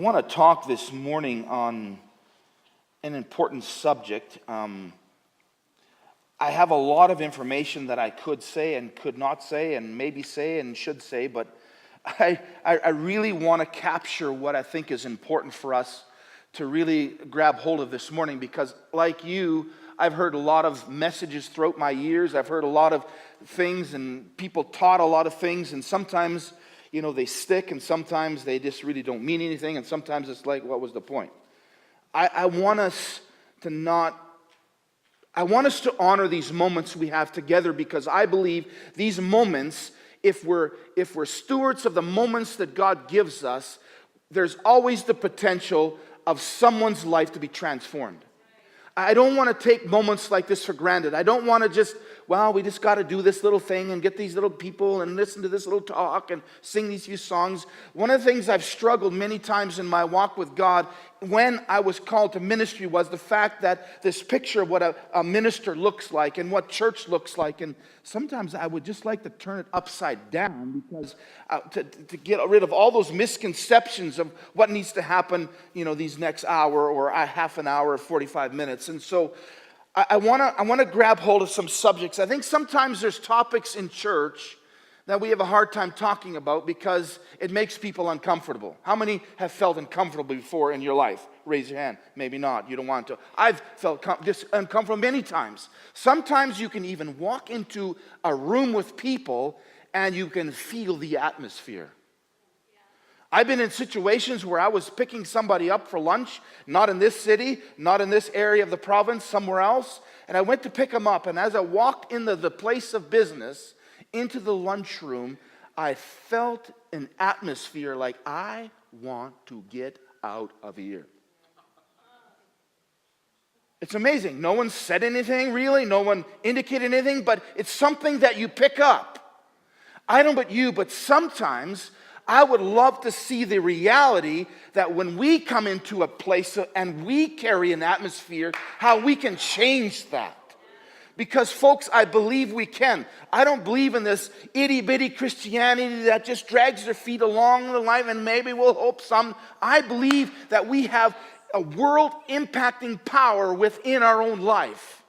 I want to talk this morning on an important subject. I have a lot of information that I could say and could not say and maybe say and should say, but I really want to capture what I think is important for us to really grab hold of this morning, because like you, I've heard a lot of messages throughout my years. I've heard a lot of things, and people taught a lot of things, and sometimes they stick, and sometimes they just really don't mean anything, and sometimes it's like, what was the point? I want us to honor these moments we have together, because I believe these moments, if we're stewards of the moments that God gives us, there's always the potential of someone's life to be transformed. I don't want to take moments like this for granted. I don't want to we just got to do this little thing and get these little people and listen to this little talk and sing these few songs. One of the things I've struggled many times in my walk with God when I was called to ministry was the fact that this picture of what a minister looks like and what church looks like. And sometimes I would just like to turn it upside down, because to get rid of all those misconceptions of what needs to happen, these next hour or a half an hour or 45 minutes. And so I want to grab hold of some subjects. I think sometimes there's topics in church that we have a hard time talking about because it makes people uncomfortable. How many have felt uncomfortable before in your life? Raise your hand. Maybe not. You don't want to. I've felt just uncomfortable many times. Sometimes you can even walk into a room with people and you can feel the atmosphere. I've been in situations where I was picking somebody up for lunch, not in this city, not in this area of the province, somewhere else, and I went to pick them up, and as I walked into the place of business, into the lunchroom, I felt an atmosphere like, I want to get out of here. It's amazing. No one said anything, really. No one indicated anything, but it's something that you pick up. I don't know about you, but sometimes I would love to see the reality that when we come into a place and we carry an atmosphere, how we can change that. Because, folks, I believe we can. I don't believe in this itty-bitty Christianity that just drags their feet along the line and maybe we'll hope some. I believe that we have a world-impacting power within our own life.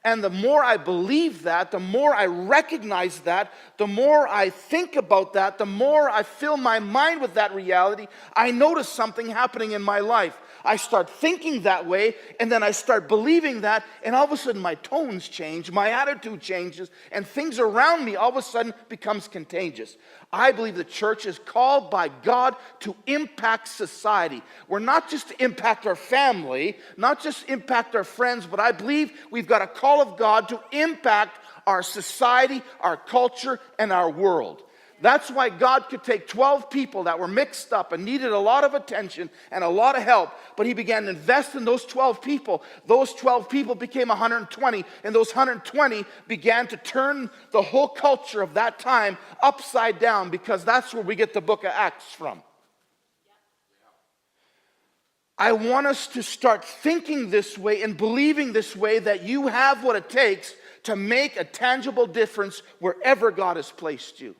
And the more I believe that, the more I recognize that, the more I think about that, the more I fill my mind with that reality, I notice something happening in my life. I start thinking that way, and then I start believing that, and all of a sudden my tones change, my attitude changes, and things around me all of a sudden becomes contagious. I believe the church is called by God to impact society. We're not just to impact our family, not just impact our friends, but I believe we've got a call of God to impact our society, our culture, and our world. That's why God could take 12 people that were mixed up and needed a lot of attention and a lot of help, but he began to invest in those 12 people. Those 12 people became 120, and those 120 began to turn the whole culture of that time upside down, because that's where we get the book of Acts from. I want us to start thinking this way and believing this way, that you have what it takes to make a tangible difference wherever God has placed you.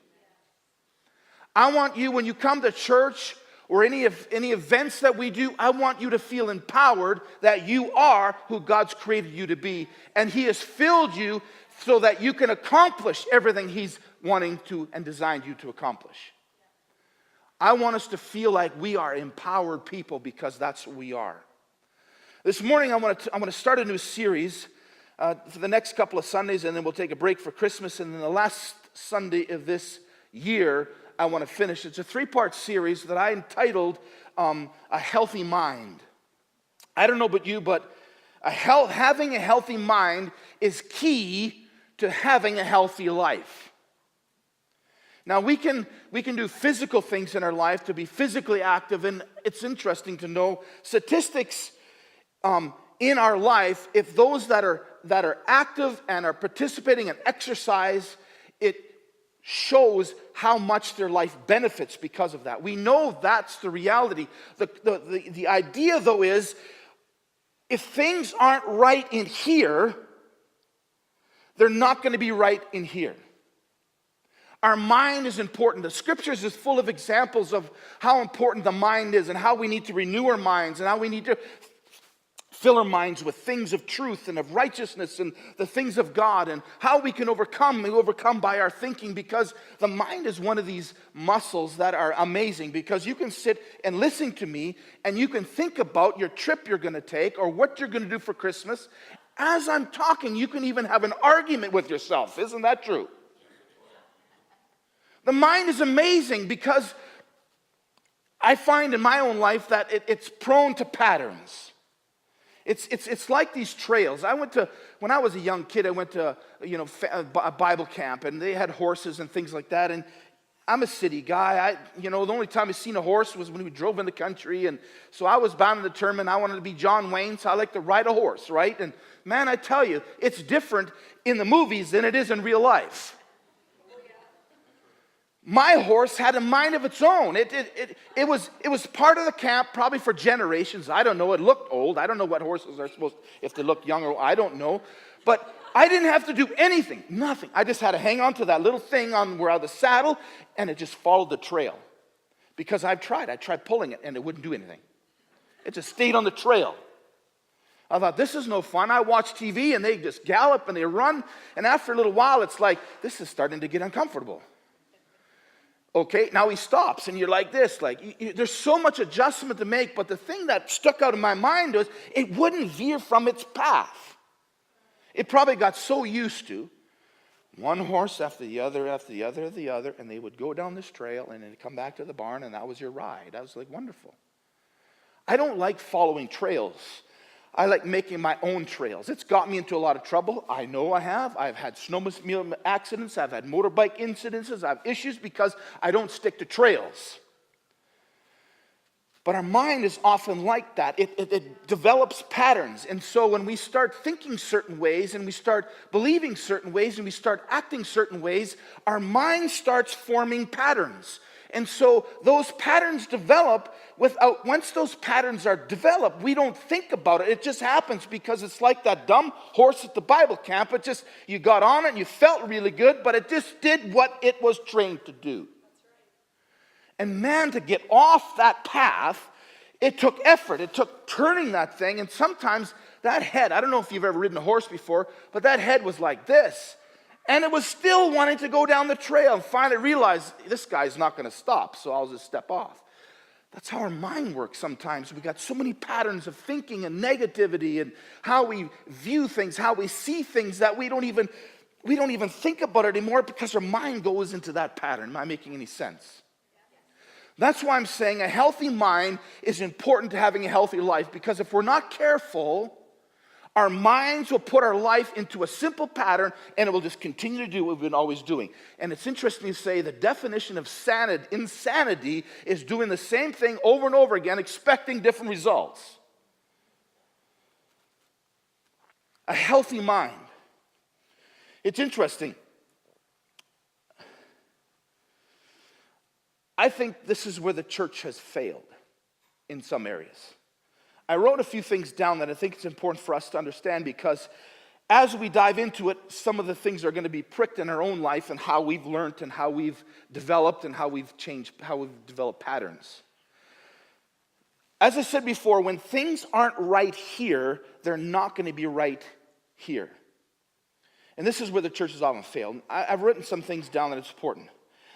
I want you, when you come to church or any events that we do, I want you to feel empowered that you are who God's created you to be. And he has filled you so that you can accomplish everything he's wanting to and designed you to accomplish. I want us to feel like we are empowered people, because that's what we are. This morning I want to start a new series for the next couple of Sundays, and then we'll take a break for Christmas. And then the last Sunday of this year, I want to finish. It's a 3-part series that I entitled A Healthy Mind. I don't know about you, but having a healthy mind is key to having a healthy life. Now, we can do physical things in our life to be physically active, and it's interesting to know statistics in our life. If those that are active and are participating in exercise, it shows how much their life benefits because of that. We know that's the reality. The idea, though, is if things aren't right in here, they're not going to be right in here. Our mind is important. The scriptures is full of examples of how important the mind is and how we need to renew our minds and how we need to fill our minds with things of truth and of righteousness and the things of God and how we can overcome. We overcome by our thinking, because the mind is one of these muscles that are amazing, because you can sit and listen to me and you can think about your trip you're going to take or what you're going to do for Christmas. As I'm talking, you can even have an argument with yourself. Isn't that true? The mind is amazing, because I find in my own life that it's prone to patterns. It's like these trails. When I was a young kid, I went to a Bible camp, and they had horses and things like that. And I'm a city guy. The only time I seen a horse was when we drove in the country, and so I was bound and determined I wanted to be John Wayne, so I like to ride a horse, right? And man, I tell you, it's different in the movies than it is in real life. My horse had a mind of its own. It was part of the camp probably for generations. I don't know. It looked old. I don't know what horses are supposed to, if they look young or I don't know. But I didn't have to do anything, nothing. I just had to hang on to that little thing on where I was the saddle, and it just followed the trail. Because I tried pulling it, and it wouldn't do anything. It just stayed on the trail. I thought, this is no fun. I watch TV, and they just gallop and they run, and after a little while, it's like, this is starting to get uncomfortable. Okay, now he stops, and you're like this. There's so much adjustment to make, but the thing that stuck out in my mind was it wouldn't veer from its path. It probably got so used to one horse after the other, after the other, the other, and they would go down this trail, and then come back to the barn, and that was your ride. I was like, wonderful. I don't like following trails. I like making my own trails. It's got me into a lot of trouble. I know I have. I've had snowmobile accidents. I've had motorbike incidences. I have issues because I don't stick to trails. But our mind is often like that. It develops patterns. And so when we start thinking certain ways and we start believing certain ways and we start acting certain ways, our mind starts forming patterns. And so those patterns develop once those patterns are developed, we don't think about it. It just happens because it's like that dumb horse at the Bible camp. You got on it and you felt really good, but it just did what it was trained to do. And man, to get off that path, it took effort. It took turning that thing. And sometimes that head, I don't know if you've ever ridden a horse before, but that head was like this. And it was still wanting to go down the trail, and finally realized, this guy's not going to stop, so I'll just step off. That's how our mind works sometimes. We got so many patterns of thinking and negativity and how we view things, how we see things, that we don't even think about it anymore because our mind goes into that pattern. Am I making any sense? That's why I'm saying a healthy mind is important to having a healthy life, because if we're not careful, our minds will put our life into a simple pattern, and it will just continue to do what we've been always doing. And it's interesting to say the definition of insanity is doing the same thing over and over again, expecting different results. A healthy mind. It's interesting. I think this is where the church has failed in some areas. I wrote a few things down that I think it's important for us to understand, because as we dive into it, some of the things are going to be pricked in our own life and how we've learned and how we've developed and how we've changed, how we've developed patterns. As I said before, when things aren't right here, they're not going to be right here. And this is where the church has often failed. I've written some things down that it's important.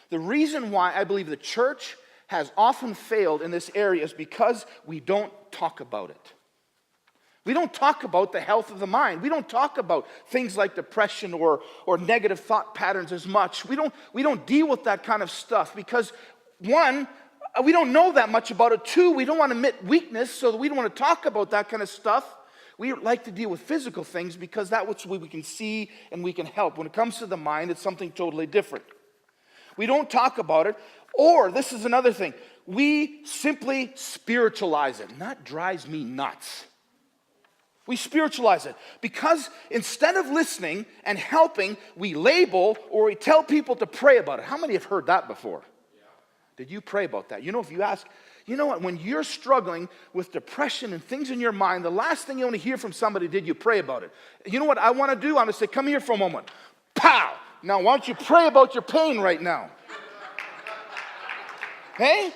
The reason why I believe the church has often failed in this area is because we don't talk about it. We don't talk about the health of the mind. We don't talk about things like depression or negative thought patterns as much. We don't deal with that kind of stuff because, one, we don't know that much about it. Two, we don't want to admit weakness, so we don't want to talk about that kind of stuff. We like to deal with physical things because that's what we can see and we can help. When it comes to the mind, it's something totally different. We don't talk about it. Or, this is another thing, we simply spiritualize it. And that drives me nuts. We spiritualize it. Because instead of listening and helping, we label or we tell people to pray about it. How many have heard that before? Yeah. Did you pray about that? You know, if you ask, you know what, when you're struggling with depression and things in your mind, the last thing you want to hear from somebody, did you pray about it? You know what I want to do? I'm going to say, come here for a moment. Pow! Now, why don't you pray about your pain right now? Hey?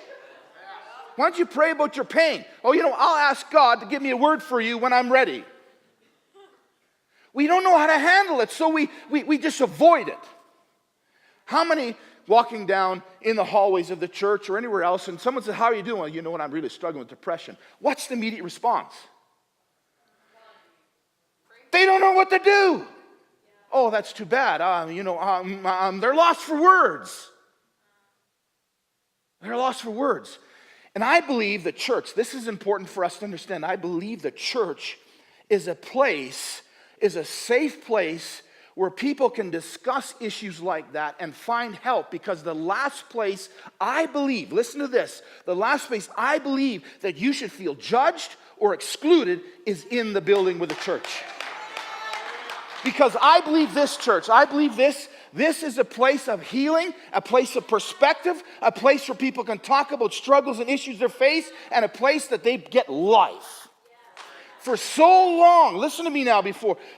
Why don't you pray about your pain? Oh, I'll ask God to give me a word for you when I'm ready. We don't know how to handle it, so we just avoid it. How many walking down in the hallways of the church or anywhere else, and someone says, how are you doing? Well, you know what, I'm really struggling with depression. What's the immediate response? They don't know what to do. Oh, that's too bad. They're lost for words. They're lost for words. And I believe the church, this is important for us to understand, I believe the church is a safe place where people can discuss issues like that and find help, because the last place I believe, listen to this, the last place I believe that you should feel judged or excluded is in the building with the church. Because I believe this church, I believe this is a place of healing, a place of perspective, a place where people can talk about struggles and issues they face, and a place that they get life. For so long, listen to me now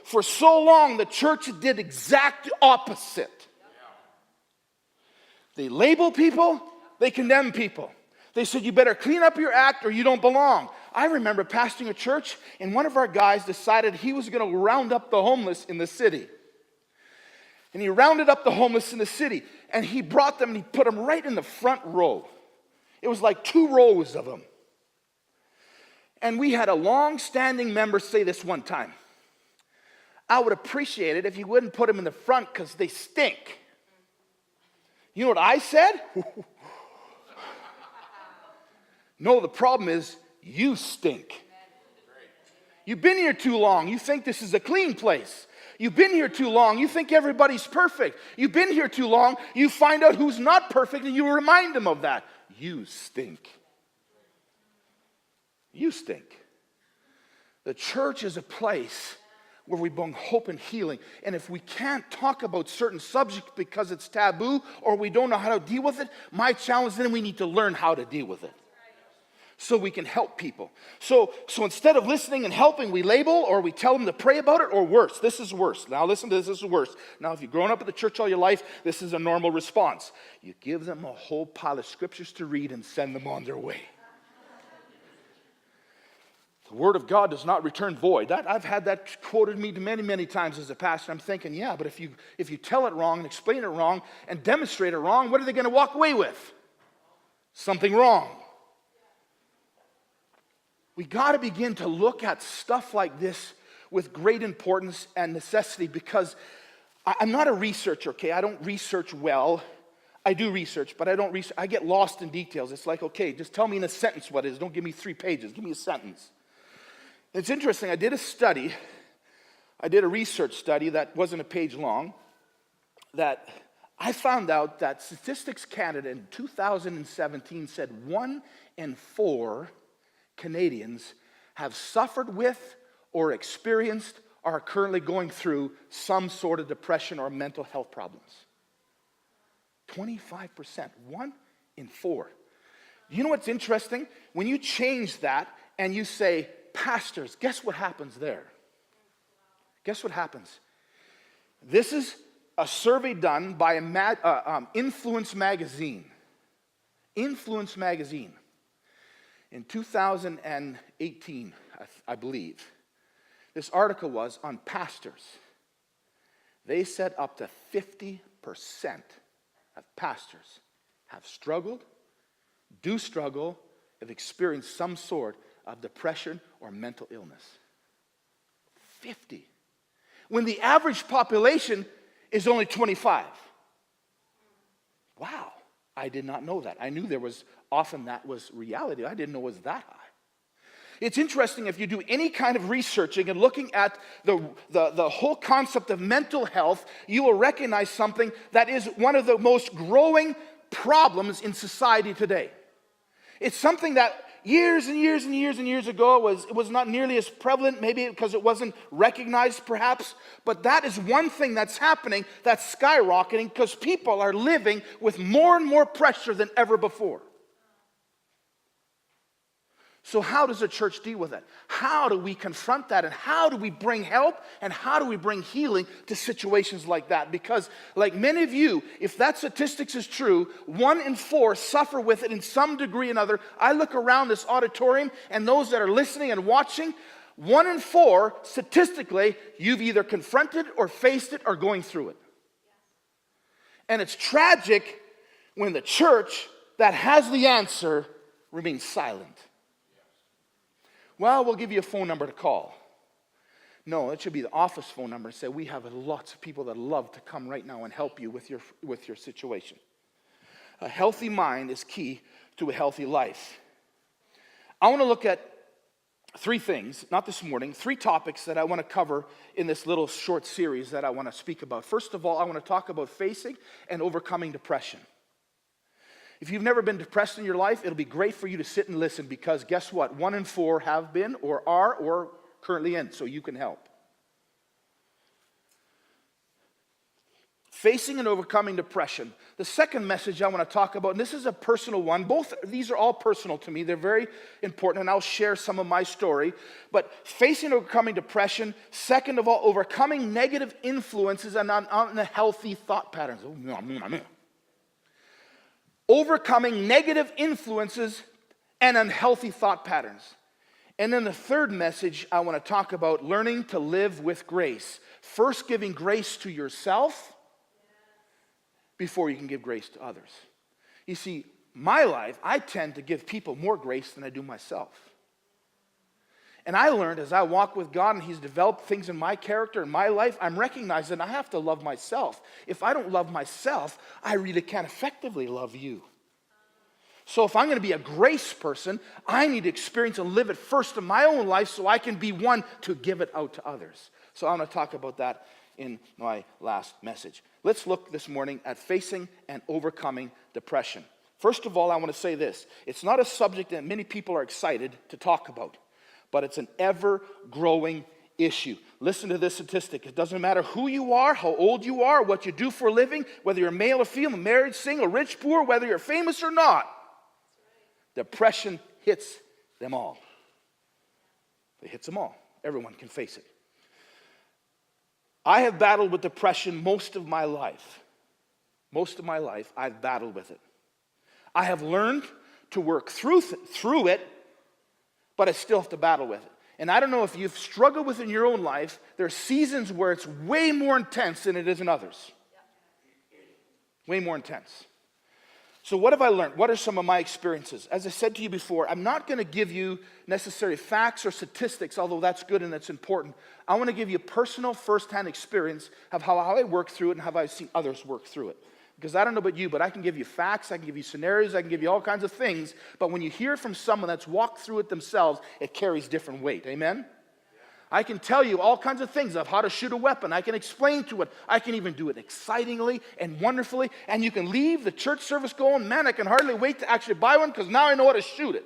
for so long, the church did exact opposite. They label people, they condemn people. They said, you better clean up your act or you don't belong. I remember pastoring a church, and one of our guys decided he was going to round up the homeless in the city. And he rounded up the homeless in the city, and he brought them and he put them right in the front row. It was like 2 rows of them. And we had a long-standing member say this one time: I would appreciate it if you wouldn't put them in the front because they stink. You know what I said? No, the problem is you stink. You've been here too long. You think this is a clean place. You've been here too long. You think everybody's perfect. You've been here too long. You find out who's not perfect and you remind them of that. You stink. You stink. The church is a place where we bring hope and healing. And if we can't talk about certain subjects because it's taboo or we don't know how to deal with it, my challenge then we need to learn how to deal with it so we can help people. So instead of listening and helping, we label or we tell them to pray about it, or worse. This is worse. Now listen to this. This is worse. Now if you've grown up at the church all your life, this is a normal response. You give them a whole pile of scriptures to read and send them on their way. The word of God does not return void. I've had that quoted me many, many times as a pastor. I'm thinking, yeah, but if you tell it wrong and explain it wrong and demonstrate it wrong, what are they going to walk away with? Something wrong. We got to begin to look at stuff like this with great importance and necessity, because I'm not a researcher, okay? I don't research well. I do research, but I don't research. I get lost in details. It's like, okay, just tell me in a sentence what it is. Don't give me 3 pages. Give me a sentence. It's interesting. I did a research study that wasn't a page long, that I found out that Statistics Canada in 2017 said 1 in 4 Canadians have suffered with or experienced or are currently going through some sort of depression or mental health problems. 25%, 1 in 4. You know what's interesting? When you change that and you say, pastors, guess what happens there? Guess what happens? This is a survey done by Influence Magazine. Influence Magazine. In 2018, I believe, this article was on pastors. They said up to 50% of pastors have struggled, do struggle, have experienced some sort of depression or mental illness. 50. When the average population is only 25. Wow, I did not know that. I knew there was often that was reality. I didn't know it was that high. It's interesting, if you do any kind of researching and looking at the whole concept of mental health, you will recognize something that is one of the most growing problems in society today. It's something that years and years and years and years ago it was not nearly as prevalent, maybe because it wasn't recognized perhaps, but that is one thing that's happening that's skyrocketing because people are living with more and more pressure than ever before. So how does the church deal with it? How do we confront that? And how do we bring help? And how do we bring healing to situations like that? Because like many of you, if that statistics is true, 1 in 4 suffer with it in some degree or another. I look around this auditorium and those that are listening and watching, 1 in 4, statistically, you've either confronted or faced it or going through it. And it's tragic when the church that has the answer remains silent. Well, we'll give you a phone number to call. No, it should be the office phone number and say, we have lots of people that love to come right now and help you with your situation. A healthy mind is key to a healthy life. I want to look at 3 things, not this morning, 3 topics that I want to cover in this little short series that I want to speak about. First of all, I want to talk about facing and overcoming depression. If you've never been depressed in your life, it'll be great for you to sit and listen because guess what? 1 in 4 have been or are or currently in, so you can help. Facing and overcoming depression. The second message I want to talk about, and this is a personal one. Both these are all personal to me. They're very important, and I'll share some of my story. But facing and overcoming depression. Second of all, overcoming negative influences and unhealthy thought patterns. Overcoming negative influences and unhealthy thought patterns. And then the third message I want to talk about, learning to live with grace. First, giving grace to yourself before you can give grace to others. You see, my life, I tend to give people more grace than I do myself. And I learned as I walk with God and He's developed things in my character, in my life, I'm recognizing I have to love myself. If I don't love myself, I really can't effectively love you. So if I'm going to be a grace person, I need to experience and live it first in my own life so I can be one to give it out to others. So I'm going to talk about that in my last message. Let's look this morning at facing and overcoming depression. First of all, I want to say this. It's not a subject that many people are excited to talk about, but it's an ever-growing issue. Listen to this statistic. It doesn't matter who you are, how old you are, what you do for a living, whether you're male or female, married, single, rich, poor, whether you're famous or not. Depression hits them all. It hits them all. Everyone can face it. I have battled with depression most of my life. Most of my life, I've battled with it. I have learned to work through it, but I still have to battle with it. And I don't know if you've struggled with it in your own life. There are seasons where it's way more intense than it is in others. Way more intense. So what have I learned? What are some of my experiences? As I said to you before, I'm not going to give you necessary facts or statistics, although that's good and that's important. I want to give you personal first-hand experience of how I work through it and how I've seen others work through it. Because I don't know about you, but I can give you facts, I can give you scenarios, I can give you all kinds of things. But when you hear from someone that's walked through it themselves, it carries different weight. Amen? I can tell you all kinds of things of how to shoot a weapon. I can explain to it. I can even do it excitingly and wonderfully. And you can leave the church service going, man, I can hardly wait to actually buy one because now I know how to shoot it.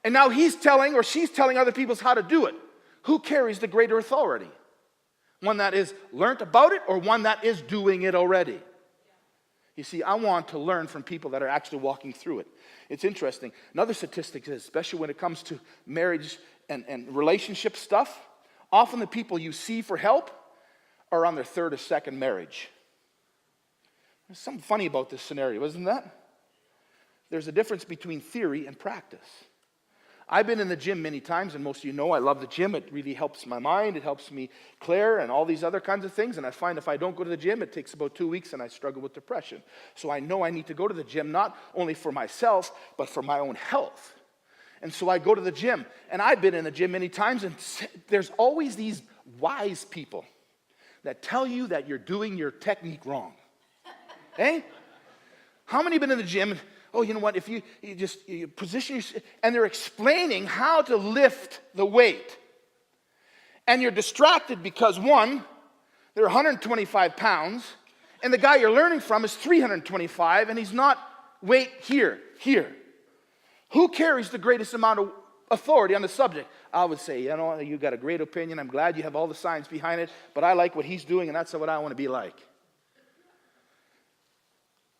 And now he's telling or she's telling other people how to do it. Who carries the greater authority? One that is learned about it or one that is doing it already? You see, I want to learn from people that are actually walking through it. It's interesting. Another statistic is, especially when it comes to marriage and relationship stuff, often the people you see for help are on their third or second marriage. There's something funny about this scenario, isn't that? There's a difference between theory and practice. I've been in the gym many times, and most of you know I love the gym. It really helps my mind. It helps me clear and all these other kinds of things. And I find if I don't go to the gym, it takes about 2 weeks, and I struggle with depression. So I know I need to go to the gym, not only for myself, but for my own health. And so I go to the gym. And I've been in the gym many times, and there's always these wise people that tell you that you're doing your technique wrong. Eh? How many have been in the gym? Oh, you know what, if you position yourself, and they're explaining how to lift the weight. And you're distracted because, one, they're 125 pounds, and the guy you're learning from is 325, and he's not weight here. Who carries the greatest amount of authority on the subject? I would say, you know, you got a great opinion. I'm glad you have all the science behind it, but I like what he's doing, and that's what I want to be like.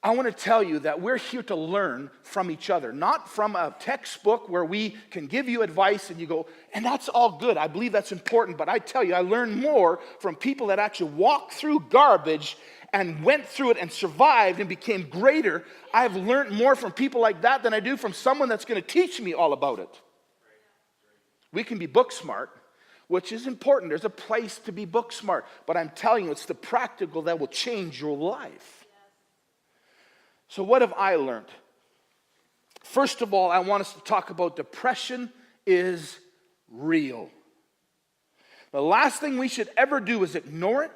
I want to tell you that we're here to learn from each other, not from a textbook where we can give you advice and you go, and that's all good. I believe that's important, but I tell you, I learn more from people that actually walked through garbage and went through it and survived and became greater. I've learned more from people like that than I do from someone that's going to teach me all about it. We can be book smart, which is important. There's a place to be book smart, but I'm telling you, it's the practical that will change your life. So what have I learned? First of all, I want us to talk about depression is real. The last thing we should ever do is ignore it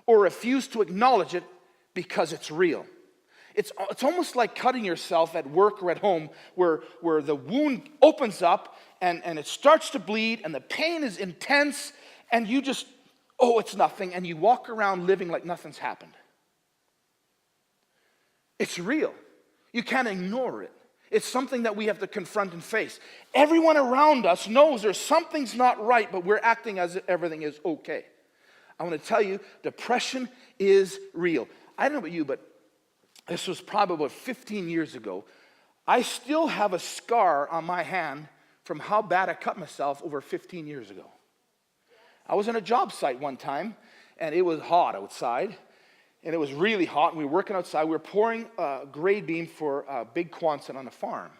or refuse to acknowledge it because it's real. It's almost like cutting yourself at work or at home where the wound opens up and it starts to bleed and the pain is intense and you just, oh, it's nothing, and you walk around living like nothing's happened. It's real. You can't ignore it. It's something that we have to confront and face. Everyone around us knows there's something's not right, but we're acting as if everything is okay. I want to tell you, depression is real. I don't know about you, but this was probably about 15 years ago. I still have a scar on my hand from how bad I cut myself over 15 years ago. I was on a job site one time, and it was hot outside. And it was really hot, and we were working outside. We were pouring a grade beam for big Quonset on a farm.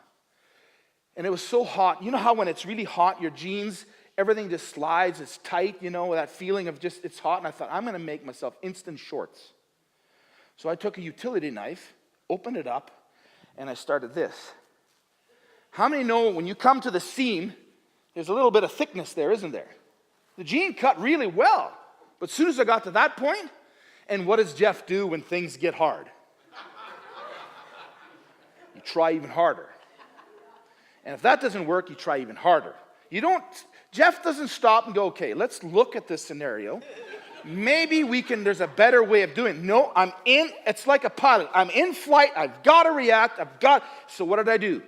And it was so hot. You know how when it's really hot, your jeans, everything just slides, it's tight, you know, that feeling of just, it's hot. And I thought, I'm going to make myself instant shorts. So I took a utility knife, opened it up, and I started this. How many know when you come to the seam, there's a little bit of thickness there, isn't there? The jean cut really well. But as soon as I got to that point, and what does Geoff do when things get hard? You try even harder. And if that doesn't work, you try even harder. Geoff doesn't stop and go, okay, let's look at this scenario. Maybe there's a better way of doing it. No, it's like a pilot. I'm in flight, I've got to react, so what did I do?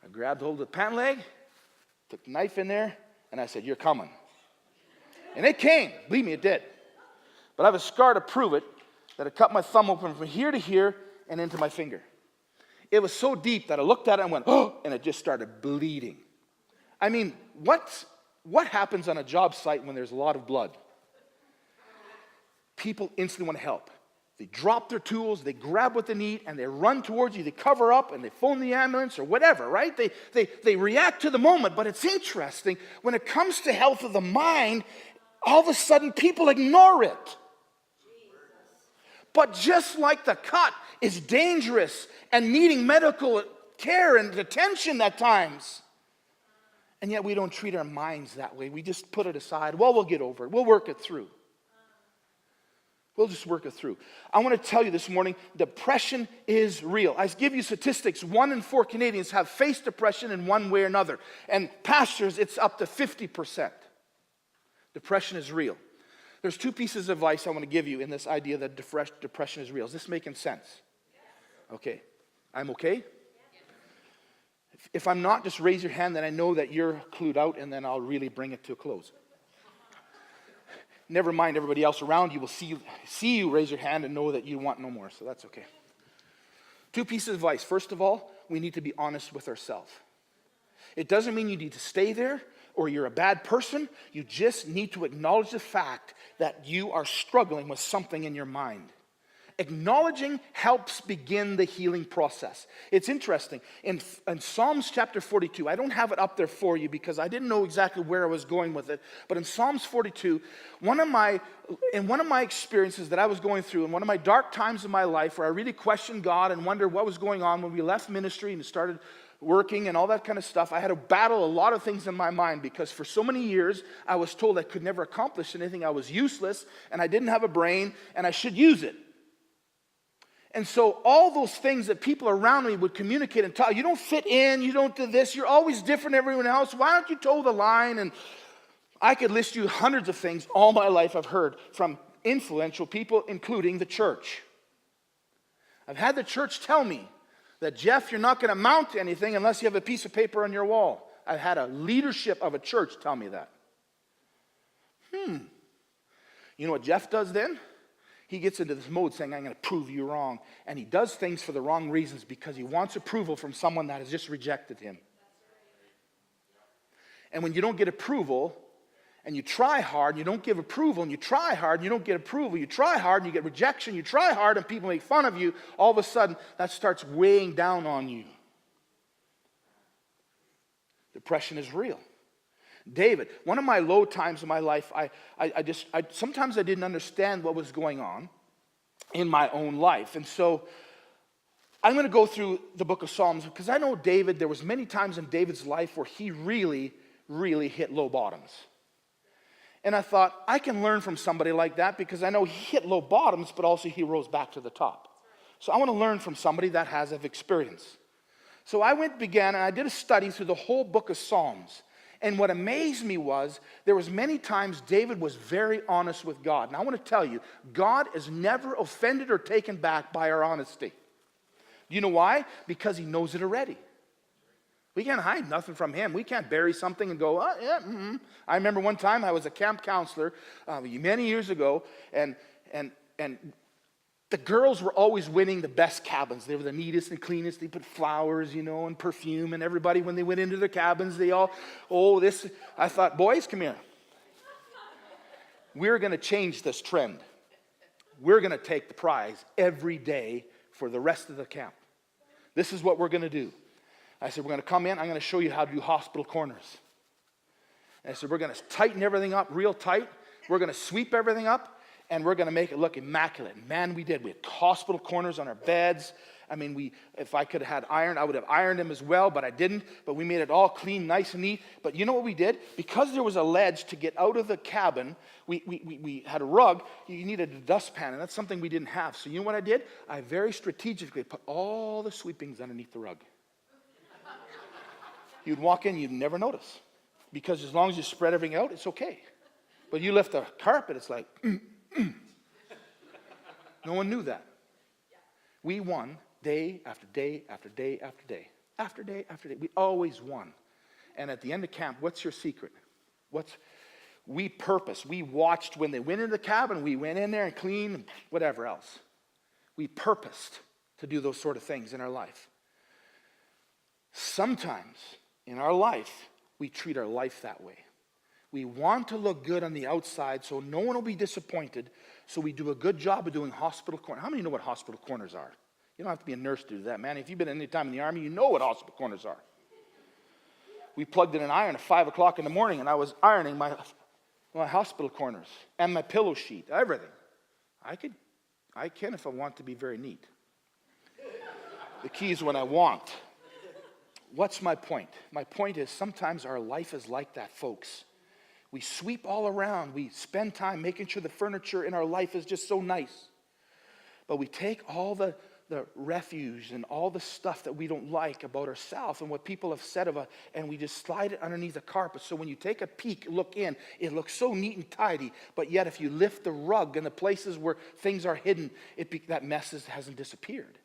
I grabbed hold of the pant leg, took the knife in there, and I said, you're coming. And it came, believe me, it did. But I have a scar to prove it, that it cut my thumb open from here to here and into my finger. It was so deep that I looked at it and went, oh, and it just started bleeding. I mean, what happens on a job site when there's a lot of blood? People instantly want to help. They drop their tools, they grab what they need, and they run towards you. They cover up and they phone the ambulance or whatever, right? They react to the moment, but it's interesting. When it comes to health of the mind, all of a sudden people ignore it. But just like the cut is dangerous and needing medical care and attention at times, and yet we don't treat our minds that way. We just put it aside. Well, we'll get over it. We'll work it through. We'll just work it through. I want to tell you this morning, depression is real. I give you statistics. 1 in 4 Canadians have faced depression in one way or another. And pastors, it's up to 50%. Depression is real. There's 2 pieces of advice I want to give you in this idea that depression is real. Is this making sense? Okay. I'm okay? If I'm not, just raise your hand, then I know that you're clued out, and then I'll really bring it to a close. Never mind, everybody else around you will see you raise your hand and know that you want no more, so that's okay. 2 pieces of advice. First of all, we need to be honest with ourselves. It doesn't mean you need to stay there or you're a bad person. You just need to acknowledge the fact that you are struggling with something in your mind. Acknowledging helps begin the healing process. It's interesting. In Psalms chapter 42, I don't have it up there for you because I didn't know exactly where I was going with it. But in Psalms 42, one of my experiences that I was going through, in one of my dark times of my life where I really questioned God and wondered what was going on when we left ministry and started working and all that kind of stuff, I had to battle a lot of things in my mind because for so many years I was told I could never accomplish anything. I was useless and I didn't have a brain and I should use it. And so all those things that people around me would communicate and tell, you don't fit in, you don't do this, you're always different than everyone else, why don't you toe the line? And I could list you hundreds of things all my life I've heard from influential people, including the church. I've had the church tell me that, Geoff, you're not going to amount to anything unless you have a piece of paper on your wall. I've had a leadership of a church tell me that. You know what Geoff does then? he gets into this mode saying, I'm going to prove you wrong. And he does things for the wrong reasons because he wants approval from someone that has just rejected him. And when you don't get approval, and you try hard, and you don't give approval, and you try hard, and you don't get approval, you try hard, and you get rejection, you try hard, and people make fun of you, all of a sudden, that starts weighing down on you. Depression is real. David, one of my low times in my life, sometimes I didn't understand what was going on in my own life. And so I'm going to go through the book of Psalms because I know David, there was many times in David's life where he really hit low bottoms. And I thought, I can learn from somebody like that because I know he hit low bottoms, but also he rose back to the top. So I want to learn from somebody that has experience. So I began and I did a study through the whole book of Psalms. And what amazed me was there was many times David was very honest with God. And I want to tell you, God is never offended or taken back by our honesty. Do you know why? Because he knows it already. We can't hide nothing from him. We can't bury something and go, oh, yeah, mm-hmm. I remember one time I was a camp counselor many years ago, and the girls were always winning the best cabins. They were the neatest and cleanest. They put flowers, and perfume, and everybody, when they went into their cabins, they all, this. I thought, boys, come here. We're going to change this trend. We're going to take the prize every day for the rest of the camp. This is what we're going to do. I said, we're going to come in. I'm going to show you how to do hospital corners. And I said, we're going to tighten everything up real tight. We're going to sweep everything up, and we're going to make it look immaculate. Man, we did. We had hospital corners on our beds. I mean, if I could have had iron, I would have ironed them as well, but I didn't. But we made it all clean, nice and neat. But you know what we did? Because there was a ledge to get out of the cabin, we had a rug. You needed a dustpan, and that's something we didn't have. So you know what I did? I very strategically put all the sweepings underneath the rug. You'd walk in, you'd never notice. Because as long as you spread everything out, it's okay. But you lift the carpet, it's like, No one knew that. We won day after day after day after day. After day after day. We always won. And at the end of camp, what's your secret? We purposed. We watched when they went into the cabin. We went in there and cleaned and whatever else. We purposed to do those sort of things in our life. Sometimes in our life, we treat our life that way. We want to look good on the outside so no one will be disappointed, so we do a good job of doing hospital corners. How many know what hospital corners are? You don't have to be a nurse to do that, man. If you've been any time in the Army, you know what hospital corners are. We plugged in an iron at 5 o'clock in the morning, and I was ironing my hospital corners and my pillow sheet, everything. I can if I want to be very neat. The key is when I want. What's my point? My point is sometimes our life is like that, folks. We sweep all around. We spend time making sure the furniture in our life is just so nice. But we take all the refuge and all the stuff that we don't like about ourselves and what people have said of us, and we just slide it underneath the carpet. So when you take a peek, look in, it looks so neat and tidy. But yet if you lift the rug and the places where things are hidden, that mess hasn't disappeared.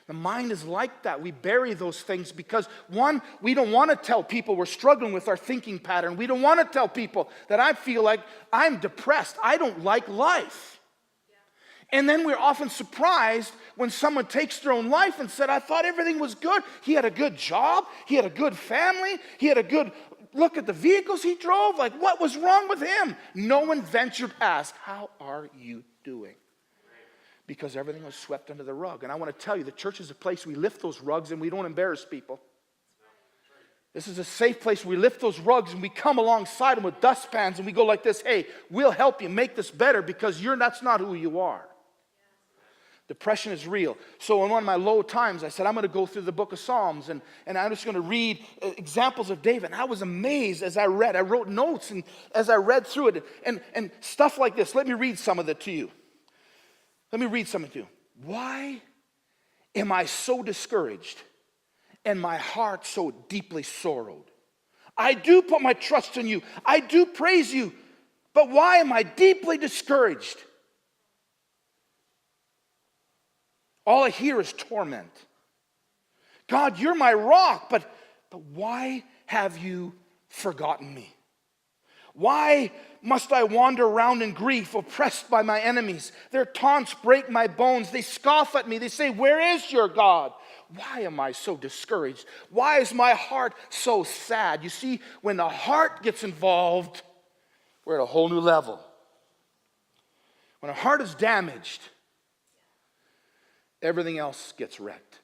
The mind is like that. We bury those things because, one, we don't want to tell people we're struggling with our thinking pattern. We don't want to tell people that I feel like I'm depressed. I don't like life. Yeah. And then we're often surprised when someone takes their own life and said, I thought everything was good. He had a good job. He had a good family. He had a good look at the vehicles he drove. Like, what was wrong with him? No one ventured to ask, how are you doing? Because everything was swept under the rug. And I want to tell you, the church is a place we lift those rugs and we don't embarrass people. This is a safe place where we lift those rugs and we come alongside them with dustpans and we go like this, hey, we'll help you make this better because that's not who you are. Depression is real. So in one of my low times, I said, I'm going to go through the book of Psalms and I'm just going to read examples of David. And I was amazed as I read. I wrote notes and as I read through it and stuff like this. Let me read some of it to you. Let me read something to you. Why am I so discouraged and my heart so deeply sorrowed? I do put my trust in you. I do praise you. But why am I deeply discouraged? All I hear is torment. God, you're my rock, but why have you forgotten me? Why must I wander around in grief, oppressed by my enemies? Their taunts break my bones. They scoff at me. They say, where is your God? Why am I so discouraged? Why is my heart so sad? You see, when the heart gets involved, we're at a whole new level. When our heart is damaged, everything else gets wrecked.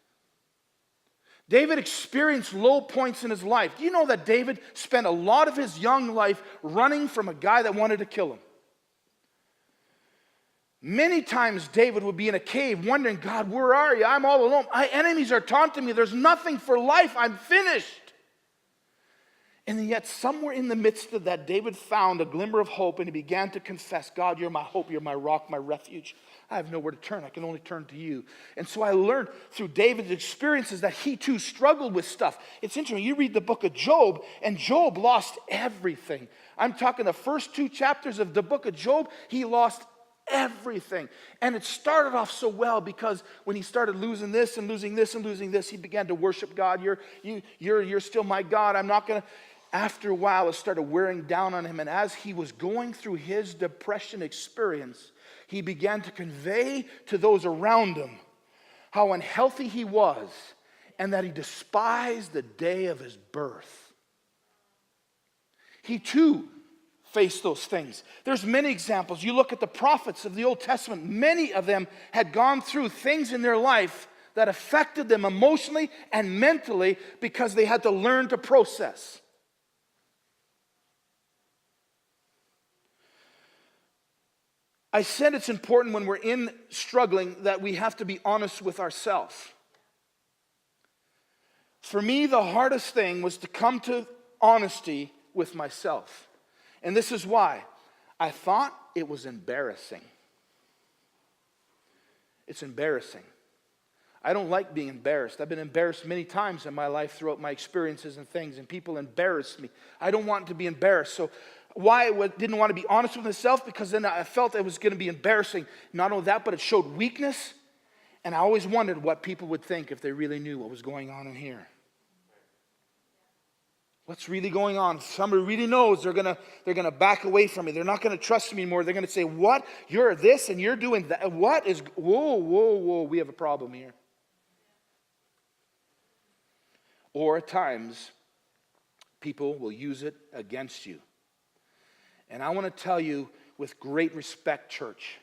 David experienced low points in his life. Do you know that David spent a lot of his young life running from a guy that wanted to kill him? Many times David would be in a cave wondering, God, where are you? I'm all alone. My enemies are taunting me. There's nothing for life. I'm finished. And yet somewhere in the midst of that, David found a glimmer of hope, and he began to confess, God, you're my hope. You're my rock, my refuge. I have nowhere to turn. I can only turn to you. And so I learned through David's experiences that he too struggled with stuff. It's interesting. You read the book of Job, and Job lost everything. I'm talking the first 2 chapters of the book of Job, he lost everything. And it started off so well because when he started losing this and losing this and losing this, he began to worship God. You're still my God. I'm not going to. After a while, it started wearing down on him. And as he was going through his depression experience, he began to convey to those around him how unhealthy he was and that he despised the day of his birth. He too faced those things. There's many examples. You look at the prophets of the Old Testament, many of them had gone through things in their life that affected them emotionally and mentally because they had to learn to process. I said it's important when we're in struggling that we have to be honest with ourselves. For me, the hardest thing was to come to honesty with myself. And this is why. I thought it was embarrassing. It's embarrassing. I don't like being embarrassed. I've been embarrassed many times in my life throughout my experiences and things, and people embarrassed me. I don't want to be embarrassed. So why I didn't want to be honest with myself? Because then I felt it was going to be embarrassing. Not only that, but it showed weakness. And I always wondered what people would think if they really knew what was going on in here. What's really going on? If somebody really knows, they're gonna back away from me. They're not going to trust me anymore. They're going to say, what? You're this and you're doing that. What is, whoa, we have a problem here. Or at times, people will use it against you. And I want to tell you with great respect, church,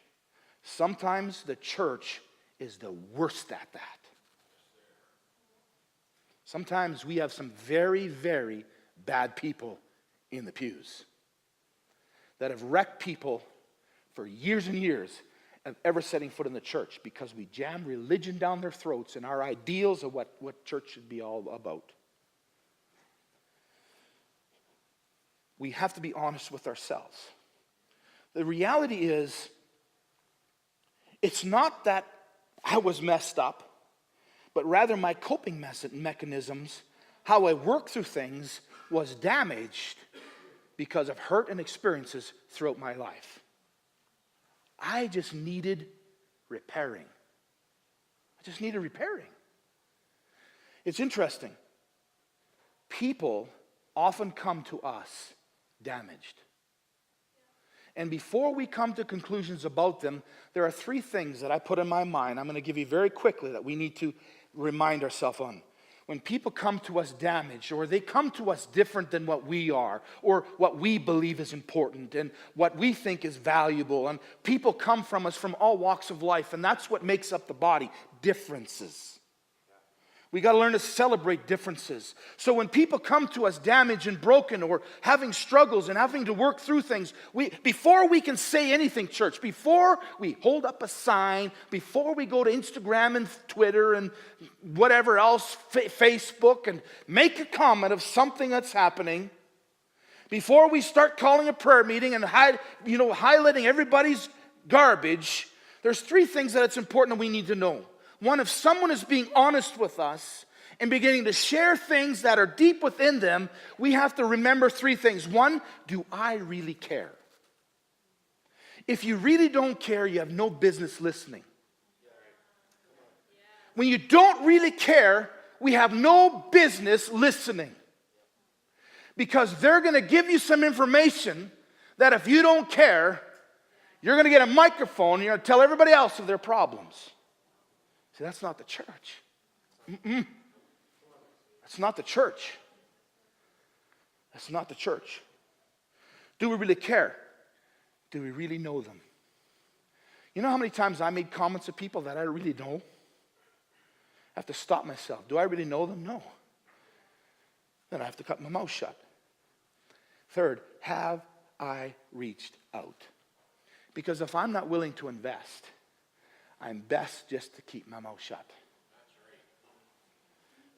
sometimes the church is the worst at that. Sometimes we have some very, very bad people in the pews that have wrecked people for years and years of ever setting foot in the church because we jam religion down their throats and our ideals of what church should be all about. We have to be honest with ourselves. The reality is, it's not that I was messed up, but rather my coping mechanisms, how I work through things, was damaged because of hurt and experiences throughout my life. I just needed repairing. It's interesting. People often come to us damaged. And before we come to conclusions about them, there are 3 things that I put in my mind. I'm going to give you very quickly that we need to remind ourselves on. When people come to us damaged, or they come to us different than what we are, or what we believe is important, and what we think is valuable, and people come from us from all walks of life, and that's what makes up the body, differences. We got to learn to celebrate differences. So when people come to us damaged and broken or having struggles and having to work through things, before we can say anything, church, before we hold up a sign, before we go to Instagram and Twitter and whatever else, Facebook, and make a comment of something that's happening, before we start calling a prayer meeting and highlighting everybody's garbage, there's 3 things that it's important that we need to know. One, if someone is being honest with us and beginning to share things that are deep within them, we have to remember 3 things. 1, do I really care? If you really don't care, you have no business listening. When you don't really care, we have no business listening. Because they're going to give you some information that if you don't care, you're going to get a microphone and you're going to tell everybody else of their problems. See, that's not the church. That's not the church. That's not the church. Do we really care? Do we really know them? You know how many times I made comments to people that I really know? I have to stop myself. Do I really know them? No. Then I have to cut my mouth shut. Third, have I reached out? Because if I'm not willing to invest, I'm best just to keep my mouth shut.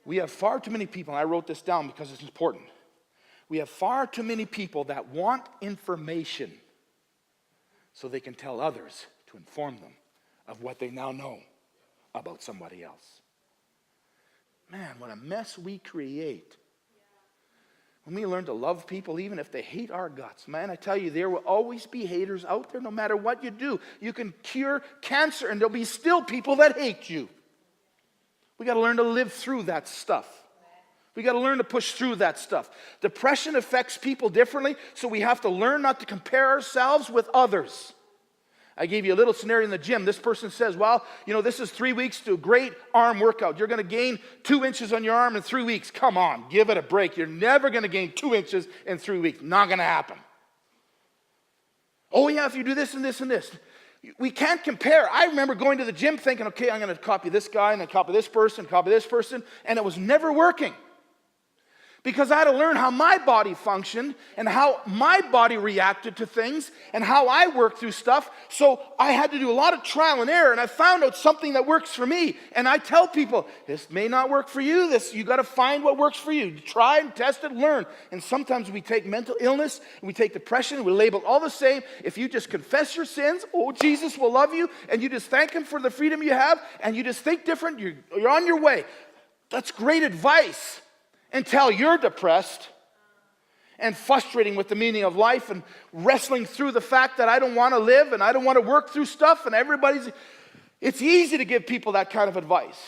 We have far too many people, and I wrote this down because it's important. We have far too many people that want information so they can tell others to inform them of what they now know about somebody else. Man, what a mess we create. When we learn to love people, even if they hate our guts, man, I tell you, there will always be haters out there no matter what you do. You can cure cancer and there'll be still people that hate you. We got to learn to live through that stuff. We got to learn to push through that stuff. Depression affects people differently, so we have to learn not to compare ourselves with others. I gave you a little scenario in the gym. This person says, well, this is 3 weeks to a great arm workout. You're going to gain 2 inches on your arm in 3 weeks. Come on, give it a break. You're never going to gain 2 inches in 3 weeks. Not going to happen. Oh, yeah, if you do this and this and this. We can't compare. I remember going to the gym thinking, okay, I'm going to copy this guy and then copy this person, and it was never working. Because I had to learn how my body functioned and how my body reacted to things and how I worked through stuff. So I had to do a lot of trial and error, and I found out something that works for me. And I tell people, this may not work for you. You got to find what works for you. Try and test it, learn. And sometimes we take mental illness and we take depression and we label it all the same. If you just confess your sins, Jesus will love you, and you just thank him for the freedom you have, and you just think different, you're on your way. That's great advice. Until you're depressed and frustrating with the meaning of life and wrestling through the fact that I don't want to live and I don't want to work through stuff and it's easy to give people that kind of advice.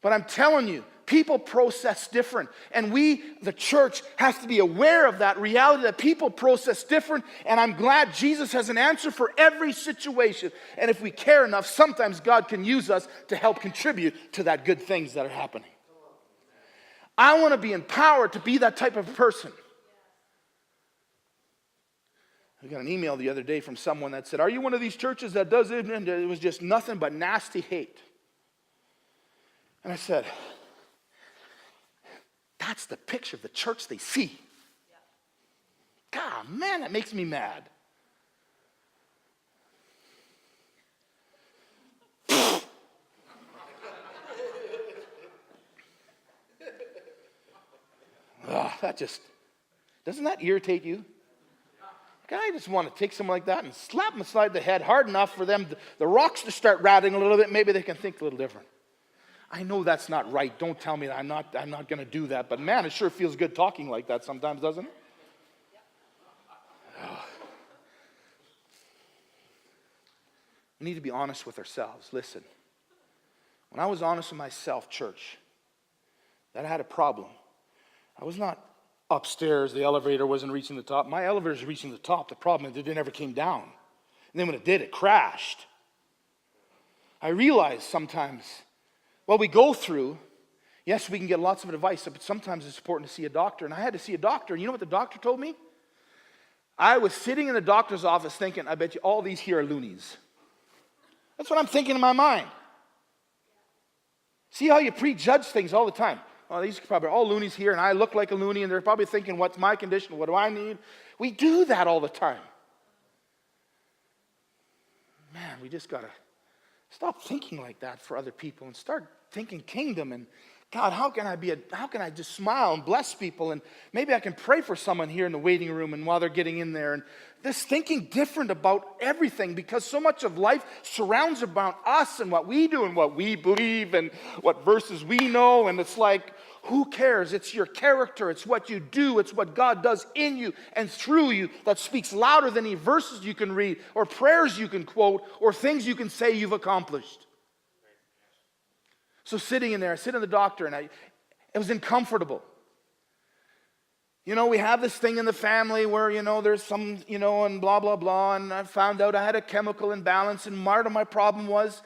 But I'm telling you, people process different. And the church, has to be aware of that reality that people process different. And I'm glad Jesus has an answer for every situation. And if we care enough, sometimes God can use us to help contribute to that good things that are happening. I want to be empowered to be that type of person. I got an email the other day from someone that said, are you one of these churches that does it? And it was just nothing but nasty hate. And I said, that's the picture of the church they see. God, man, that makes me mad. Doesn't that irritate you? I just want to take someone like that and slap them aside the head hard enough for them, the rocks to start rattling a little bit. Maybe they can think a little different. I know that's not right. Don't tell me that I'm not going to do that. But man, it sure feels good talking like that sometimes, doesn't it? We need to be honest with ourselves. Listen, when I was honest with myself, church, that I had a problem. I was not upstairs, the elevator wasn't reaching the top. My elevator is reaching the top. The problem is it never came down. And then when it did, it crashed. I realized sometimes what we go through, yes, we can get lots of advice, but sometimes it's important to see a doctor. And I had to see a doctor. And you know what the doctor told me? I was sitting in the doctor's office thinking, I bet you all these here are loonies. That's what I'm thinking in my mind. See how you prejudge things all the time. Oh, these are probably all loonies here, and I look like a loony, and they're probably thinking, what's my condition? What do I need? We do that all the time. Man, we just got to stop thinking like that for other people and start thinking kingdom. And God, how can I just smile and bless people? And maybe I can pray for someone here in the waiting room and while they're getting in there. And this thinking different about everything, because so much of life surrounds about us and what we do and what we believe and what verses we know. And it's like, who cares? It's your character. It's what you do. It's what God does in you and through you that speaks louder than any verses you can read or prayers you can quote or things you can say you've accomplished. So sitting in there, I sit in the doctor, and it was uncomfortable. We have this thing in the family where, there's some, and blah, blah, blah. And I found out I had a chemical imbalance. And part of my problem was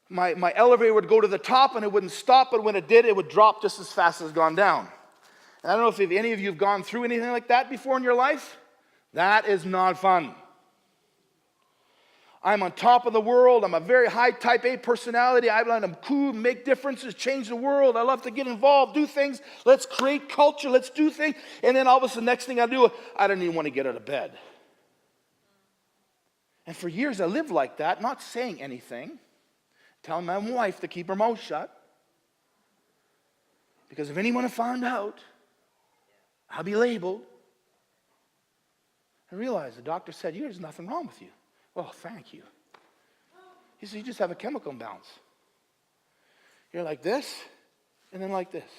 my elevator would go to the top and it wouldn't stop. But when it did, it would drop just as fast as it's gone down. And I don't know if any of you have gone through anything like that before in your life. That is not fun. I'm on top of the world. I'm a very high type A personality. I'm cool, make differences, change the world. I love to get involved, do things. Let's create culture. Let's do things. And then all of a sudden, next thing I do, I don't even want to get out of bed. And for years, I lived like that, not saying anything, telling my wife to keep her mouth shut. Because if anyone had found out, I'll be labeled. I realized the doctor said, there's nothing wrong with you. Oh, thank you. He said, you just have a chemical imbalance. You're like this, and then like this.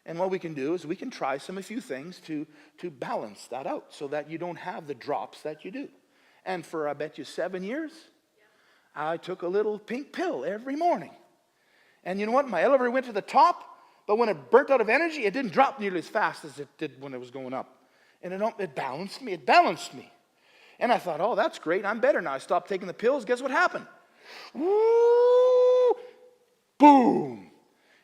And what we can do is we can try a few things to balance that out so that you don't have the drops that you do. And for, I bet you, 7 years, I took a little pink pill every morning. And you know what? My elevator went to the top, but when it burnt out of energy, it didn't drop nearly as fast as it did when it was going up. And it balanced me. It balanced me. And I thought, oh, that's great. I'm better now. I stopped taking the pills. Guess what happened? Woo! Boom!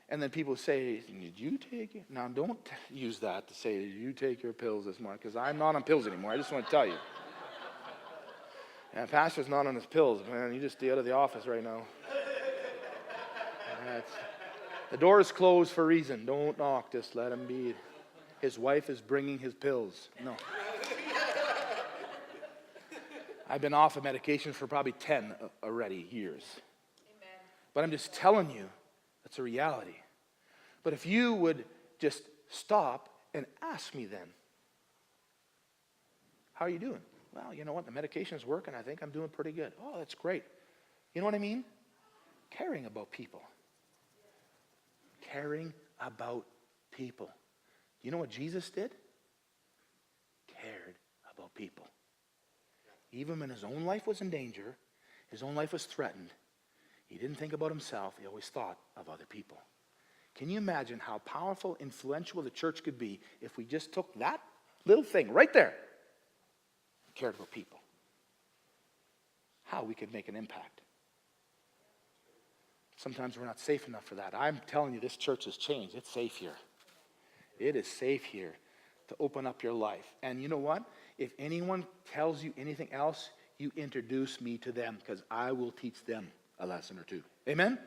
And then people say, did you take it? Now, don't use that to say, did you take your pills this morning? Because I'm not on pills anymore. I just want to tell you. And Pastor's not on his pills. Man, you just stay out of the office right now. The door is closed for a reason. Don't knock. Just let him be. His wife is bringing his pills. No. I've been off of medication for probably 10 already years. Amen. But I'm just telling you, that's a reality. But if you would just stop and ask me then, how are you doing? Well, you know what? The medication is working. I think I'm doing pretty good. Oh, that's great. You know what I mean? Caring about people. Caring about people. You know what Jesus did? Cared about people. Even when his own life was in danger, his own life was threatened, he didn't think about himself. He always thought of other people. Can you imagine how powerful, influential the church could be if we just took that little thing right there and cared about people? How we could make an impact. Sometimes we're not safe enough for that. I'm telling you, this church has changed. It's safe here. It is safe here to open up your life. And you know what? If anyone tells you anything else, you introduce me to them because I will teach them a lesson or two. Amen?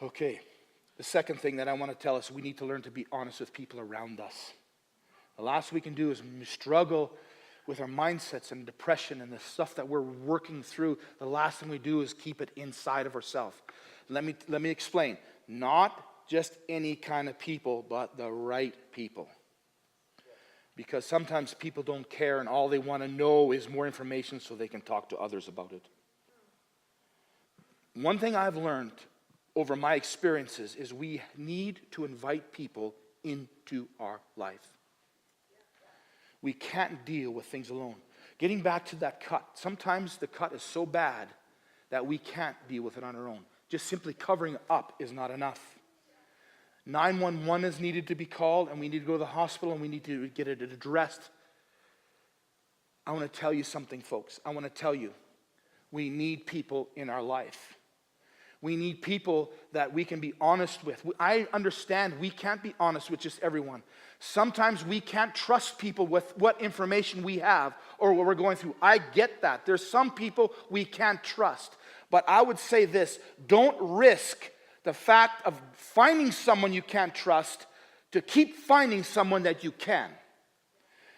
Okay. The second thing that I want to tell us, we need to learn to be honest with people around us. The last we can do is struggle with our mindsets and depression and the stuff that we're working through. The last thing we do is keep it inside of ourselves. Let me explain. Not just any kind of people, but the right people. Because sometimes people don't care and all they want to know is more information so they can talk to others about it. One thing I've learned over my experiences is we need to invite people into our life. We can't deal with things alone. Getting back to that cut, sometimes the cut is so bad that we can't deal with it on our own. Just simply covering up is not enough. 911 is needed to be called, and we need to go to the hospital, and we need to get it addressed. I want to tell you something, folks. I want to tell you, we need people in our life. We need people that we can be honest with. I understand we can't be honest with just everyone. Sometimes we can't trust people with what information we have or what we're going through. I get that. There's some people we can't trust. But I would say this, don't risk the fact of finding someone you can't trust to keep finding someone that you can.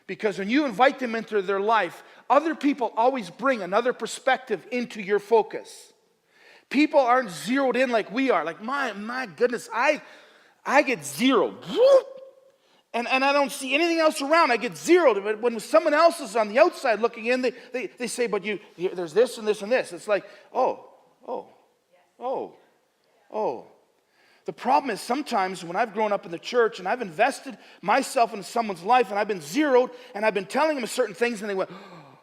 Because when you invite them into their life, other people always bring another perspective into your focus. People aren't zeroed in like we are. Like, my goodness, I get zeroed. And I don't see anything else around. I get zeroed. But when someone else is on the outside looking in, they say, but there's this and this and this. It's like, oh. The problem is sometimes when I've grown up in the church and I've invested myself into someone's life and I've been zeroed and I've been telling them certain things and they went, oh,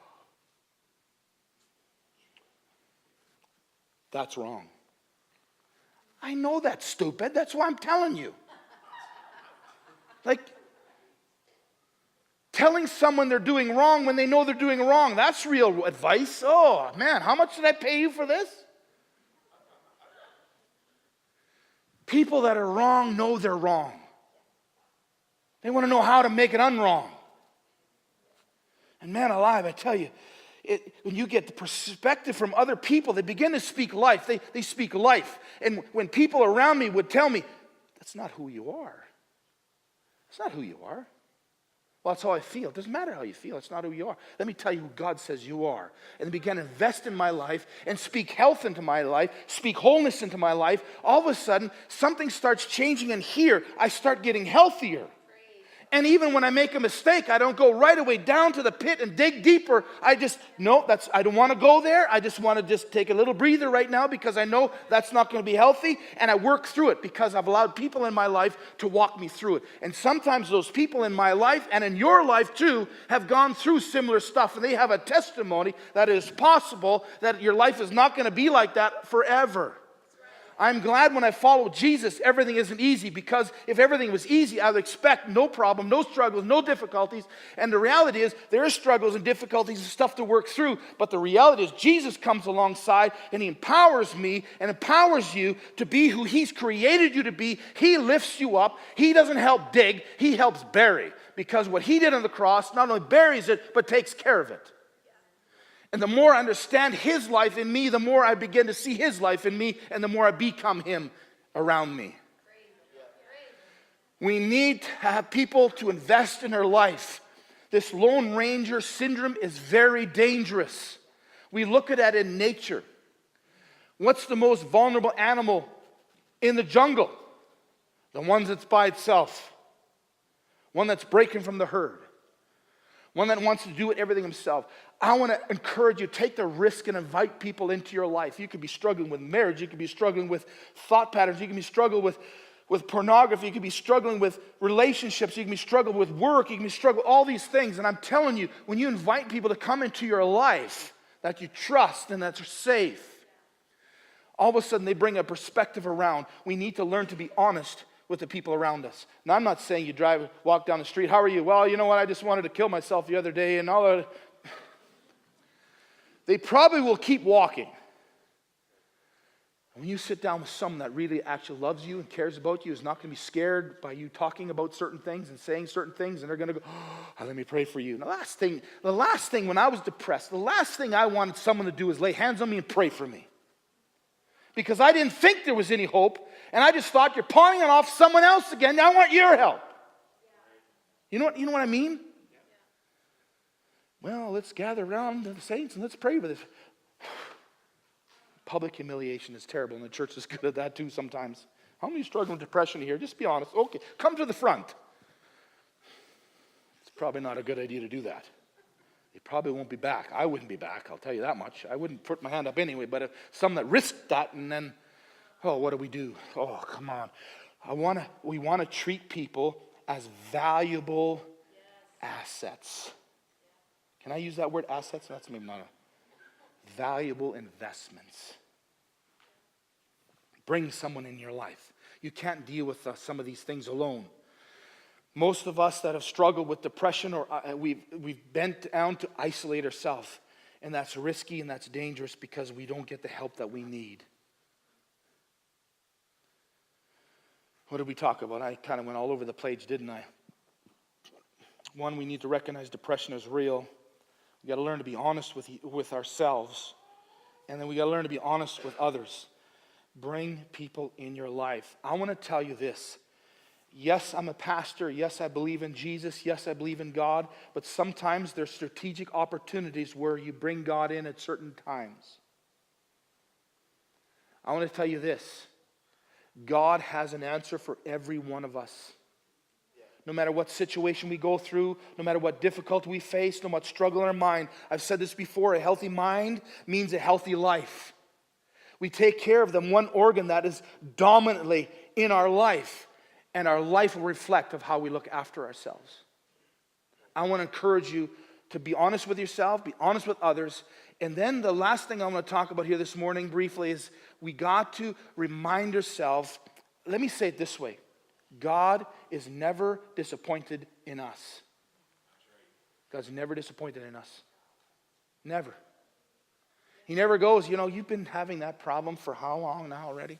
that's wrong. I know that's stupid. That's why I'm telling you. Like, telling someone they're doing wrong when they know they're doing wrong, that's real advice. Oh, man, how much did I pay you for this? People that are wrong know they're wrong. They want to know how to make it unwrong. And man alive, I tell you, when you get the perspective from other people, they begin to speak life. They speak life. And when people around me would tell me, that's not who you are. It's not who you are. Well, that's how I feel. It doesn't matter how you feel. It's not who you are. Let me tell you who God says you are. And they began to invest in my life and speak health into my life, speak wholeness into my life. All of a sudden, something starts changing, and here I start getting healthier. And even when I make a mistake, I don't go right away down to the pit and dig deeper. I don't want to go there. I just want to just take a little breather right now because I know that's not going to be healthy. And I work through it because I've allowed people in my life to walk me through it. And sometimes those people in my life and in your life too have gone through similar stuff. And they have a testimony that it is possible that your life is not going to be like that forever. I'm glad when I follow Jesus, everything isn't easy, because if everything was easy, I would expect no problem, no struggles, no difficulties. And the reality is there are struggles and difficulties and stuff to work through. But the reality is Jesus comes alongside and he empowers me and empowers you to be who he's created you to be. He lifts you up. He doesn't help dig. He helps bury. Because what he did on the cross not only buries it, but takes care of it. And the more I understand his life in me, the more I begin to see his life in me, and the more I become him around me. We need to have people to invest in our life. This Lone Ranger syndrome is very dangerous. We look at it in nature. What's the most vulnerable animal in the jungle? The one that's by itself. One that's breaking from the herd. One that wants to do everything himself. I want to encourage you, take the risk and invite people into your life. You could be struggling with marriage. You could be struggling with thought patterns. You could be struggling with pornography. You could be struggling with relationships. You can be struggling with work. You can be struggling with all these things. And I'm telling you, when you invite people to come into your life that you trust and that are safe, all of a sudden they bring a perspective around. We need to learn to be honest with the people around us. Now, I'm not saying you walk down the street, how are you? Well, you know what, I just wanted to kill myself the other day and all that. They probably will keep walking. When you sit down with someone that really actually loves you and cares about you, is not going to be scared by you talking about certain things and saying certain things, and they're going to go, oh, let me pray for you. And the last thing when I was depressed, the last thing I wanted someone to do is lay hands on me and pray for me. Because I didn't think there was any hope, and I just thought, you're pawning it off someone else again. I want your help. You know what I mean? Well, let's gather around the saints and let's pray for this. Public humiliation is terrible, and the church is good at that too sometimes. How many struggling with depression here? Just be honest. Okay, come to the front. It's probably not a good idea to do that. They probably won't be back. I wouldn't be back, I'll tell you that much. I wouldn't put my hand up anyway, but if some that risked that and then, oh, what do we do? Oh, come on. We want to treat people as valuable assets. Can I use that word, assets? That's maybe not a valuable investments. Bring someone in your life. You can't deal with some of these things alone. Most of us that have struggled with depression, or we've bent down to isolate ourselves. And that's risky and that's dangerous because we don't get the help that we need. What did we talk about? I kind of went all over the place, didn't I? One, we need to recognize depression is real. We got to learn to be honest with ourselves. And then we got to learn to be honest with others. Bring people in your life. I want to tell you this. Yes, I'm a pastor. Yes, I believe in Jesus. Yes, I believe in God. But sometimes there's strategic opportunities where you bring God in at certain times. I want to tell you this. God has an answer for every one of us. No matter what situation we go through, no matter what difficulty we face, no matter what struggle in our mind. I've said this before, a healthy mind means a healthy life. We take care of the one organ that is dominantly in our life, and our life will reflect of how we look after ourselves. I want to encourage you to be honest with yourself, be honest with others, and then the last thing I want to talk about here this morning briefly is we got to remind ourselves, let me say it this way. God is never disappointed in us. God's never disappointed in us. Never. He never goes, you've been having that problem for how long now already?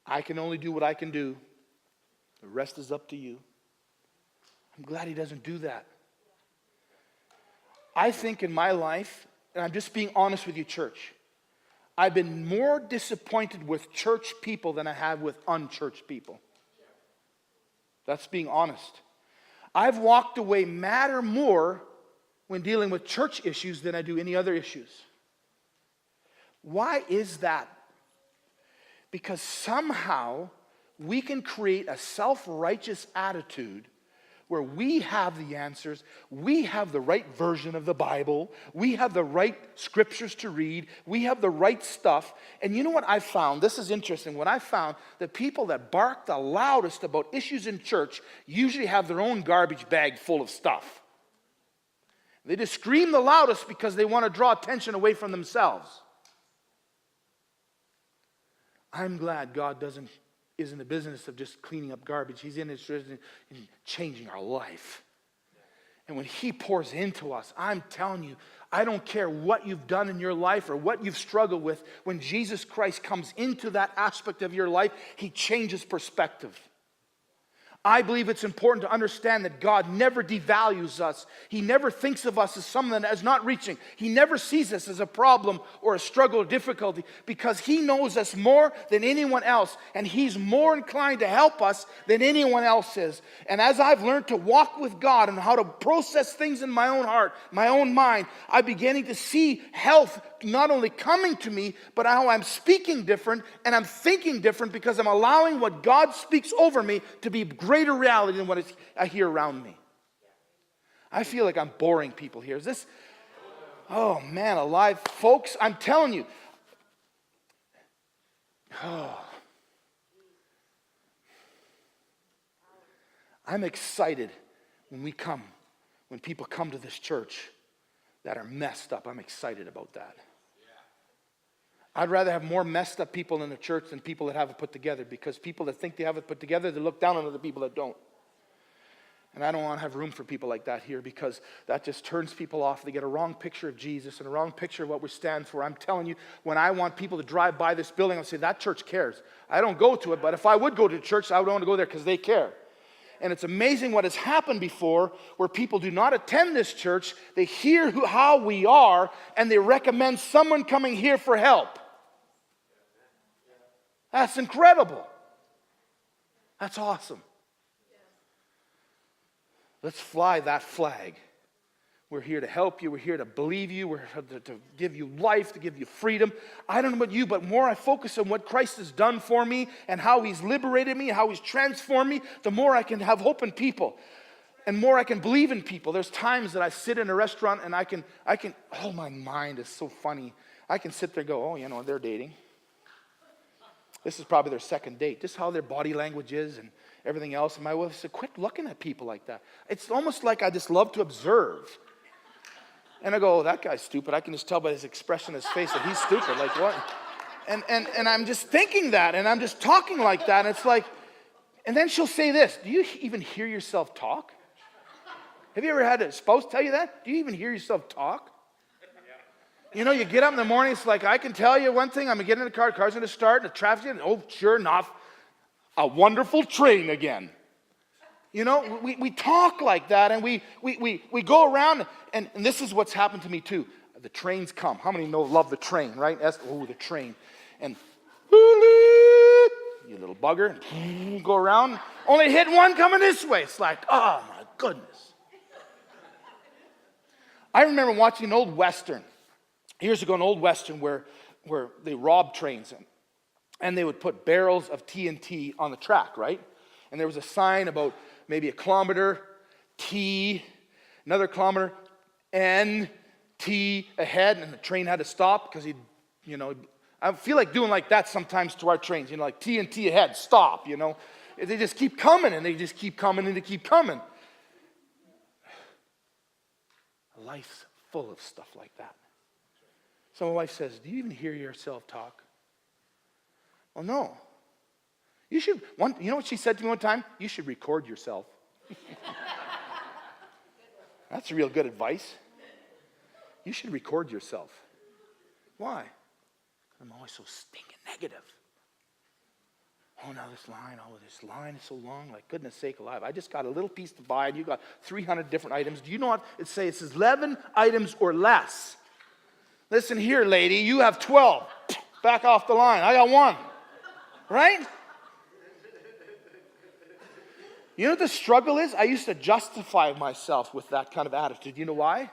I can only do what I can do. The rest is up to you. I'm glad he doesn't do that. I think in my life, and I'm just being honest with you, church, I've been more disappointed with church people than I have with unchurched people. That's being honest. I've walked away mad or more when dealing with church issues than I do any other issues. Why is that? Because somehow we can create a self-righteous attitude where we have the answers, we have the right version of the Bible, we have the right scriptures to read, we have the right stuff. And you know what I found? This is interesting. What I found, the people that bark the loudest about issues in church usually have their own garbage bag full of stuff. They just scream the loudest because they want to draw attention away from themselves. I'm glad God is in the business of just cleaning up garbage. He's in changing our life. And when he pours into us, I'm telling you, I don't care what you've done in your life or what you've struggled with. When Jesus Christ comes into that aspect of your life, he changes perspective. I believe it's important to understand that God never devalues us. He never thinks of us as someone that is not reaching. He never sees us as a problem or a struggle or difficulty because he knows us more than anyone else, and he's more inclined to help us than anyone else is. And as I've learned to walk with God and how to process things in my own heart, my own mind, I'm beginning to see health not only coming to me, but how I'm speaking different and I'm thinking different because I'm allowing what God speaks over me to be greater reality than what I hear around me. I feel like I'm boring people here. Is this? Oh man, alive. Folks, I'm telling you. Oh. I'm excited when people come to this church that are messed up. I'm excited about that. I'd rather have more messed up people in the church than people that have it put together, because people that think they have it put together, they look down on other people that don't. And I don't want to have room for people like that here, because that just turns people off. They get a wrong picture of Jesus and a wrong picture of what we stand for. I'm telling you, when I want people to drive by this building, I'll say, that church cares. I don't go to it, but if I would go to church, I would want to go there because they care. And it's amazing what has happened before where people do not attend this church. They hear how we are, and they recommend someone coming here for help. That's incredible. That's awesome. Let's fly that flag. We're here to help you. We're here to believe you. We're here to give you life, to give you freedom. I don't know about you, but more I focus on what Christ has done for me and how he's liberated me, how he's transformed me, the more I can have hope in people and more I can believe in people. There's times that I sit in a restaurant and I can, oh, my mind is so funny. I can sit there and go, oh, they're dating. This is probably their second date. Just how their body language is and everything else. And my wife said, quit looking at people like that. It's almost like I just love to observe. And I go, that guy's stupid. I can just tell by his expression on his face that he's stupid. Like, what? And I'm just thinking that, and I'm just talking like that. And it's like, and then she'll say this, do you even hear yourself talk? Have you ever had a spouse tell you that? Do you even hear yourself talk? You get up in the morning, it's like, I can tell you one thing, I'm going to get in the car's going to start, and the traffic's going to, sure enough, a wonderful train again. We talk like that, and we go around, and this is what's happened to me too. The trains come. How many love the train, right? The train. And, you little bugger, and go around, only hit one coming this way. It's like, oh my goodness. I remember watching an old Western. Years ago, an old Western where they robbed trains and they would put barrels of TNT on the track, right? And there was a sign about maybe a kilometer, T, another kilometer, N, T ahead, and the train had to stop because I feel like doing like that sometimes to our trains, like TNT ahead, stop, They just keep coming and they just keep coming and they keep coming. Life's full of stuff like that. So my wife says, do you even hear yourself talk? Well, no. You know what she said to me one time? You should record yourself. That's real good advice. You should record yourself. Why? I'm always so stinking negative. Oh, now this line is so long. Like, goodness sake alive. I just got a little piece to buy, and you got 300 different items. Do you know what it says? It says 11 items or less. Listen here, lady. You have 12. Back off the line. I got 1. Right? You know what the struggle is? I used to justify myself with that kind of attitude. You know why?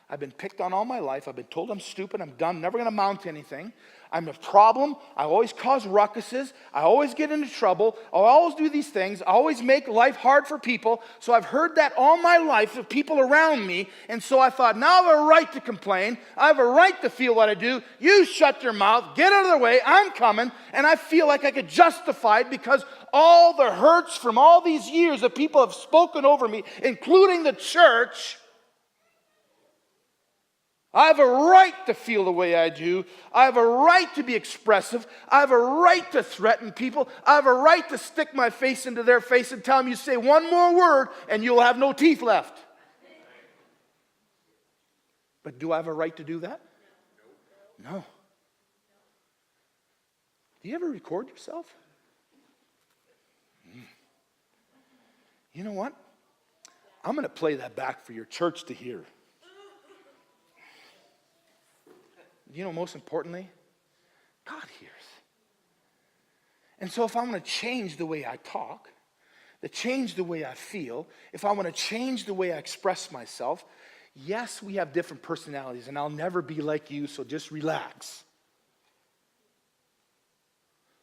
I've been picked on all my life. I've been told I'm stupid. I'm dumb. Never going to amount to anything. I'm a problem. I always cause ruckuses. I always get into trouble. I always do these things. I always make life hard for people. So I've heard that all my life of people around me. And so I thought, now I have a right to complain. I have a right to feel what I do. You shut your mouth. Get out of the way. I'm coming. And I feel like I could justify it because all the hurts from all these years that people have spoken over me, including the church, I have a right to feel the way I do. I have a right to be expressive. I have a right to threaten people. I have a right to stick my face into their face and tell them, you say one more word and you'll have no teeth left. But do I have a right to do that? No. Do you ever record yourself? You know what? I'm going to play that back for your church to hear. You know, most importantly, God hears. And so if I want to change the way I talk, to change the way I feel, if I want to change the way I express myself, yes, we have different personalities, and I'll never be like you, so just relax.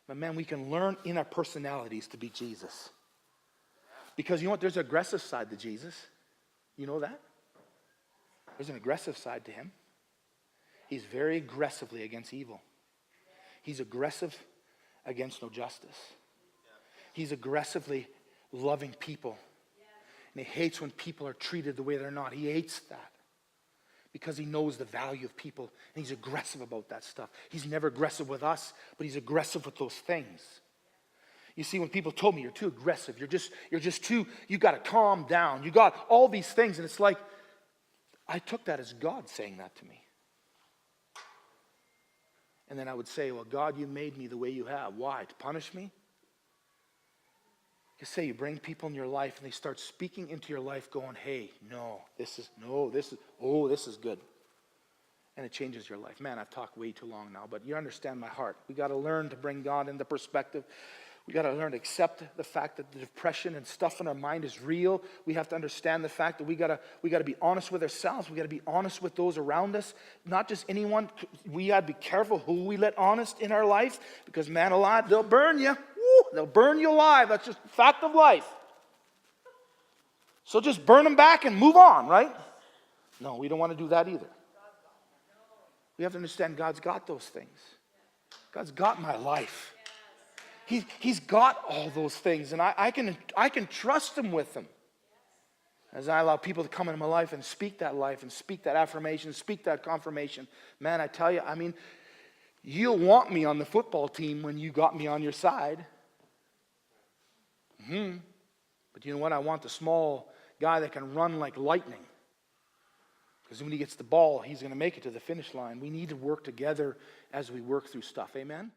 But man, we can learn in our personalities to be Jesus. Because you know what? There's an aggressive side to Jesus. You know that? There's an aggressive side to him. He's very aggressively against evil. He's aggressive against no justice. He's aggressively loving people. And he hates when people are treated the way they're not. He hates that because he knows the value of people. And he's aggressive about that stuff. He's never aggressive with us, but he's aggressive with those things. You see, when people told me, you're too aggressive, you're just too, you got to calm down. You got all these things. And it's like, I took that as God saying that to me. And then I would say, well, God, you made me the way you have. Why? To punish me? You say you bring people in your life and they start speaking into your life going, hey, this is good. And it changes your life. Man, I've talked way too long now, but you understand my heart. We got to learn to bring God into perspective. We got to learn to accept the fact that the depression and stuff in our mind is real. We have to understand the fact that we got to be honest with ourselves. We got to be honest with those around us, not just anyone. We got to be careful who we let honest in our life, because man alive, they'll burn you. Woo, they'll burn you alive. That's just a fact of life. So just burn them back and move on, right? No, we don't want to do that either. We have to understand God's got those things. God's got my life. He's got all those things, and I can trust him with them. As I allow people to come into my life and speak that life and speak that affirmation, speak that confirmation. Man, I tell you, you'll want me on the football team when you got me on your side. But you know what? I want the small guy that can run like lightning. Because when he gets the ball, he's going to make it to the finish line. We need to work together as we work through stuff. Amen?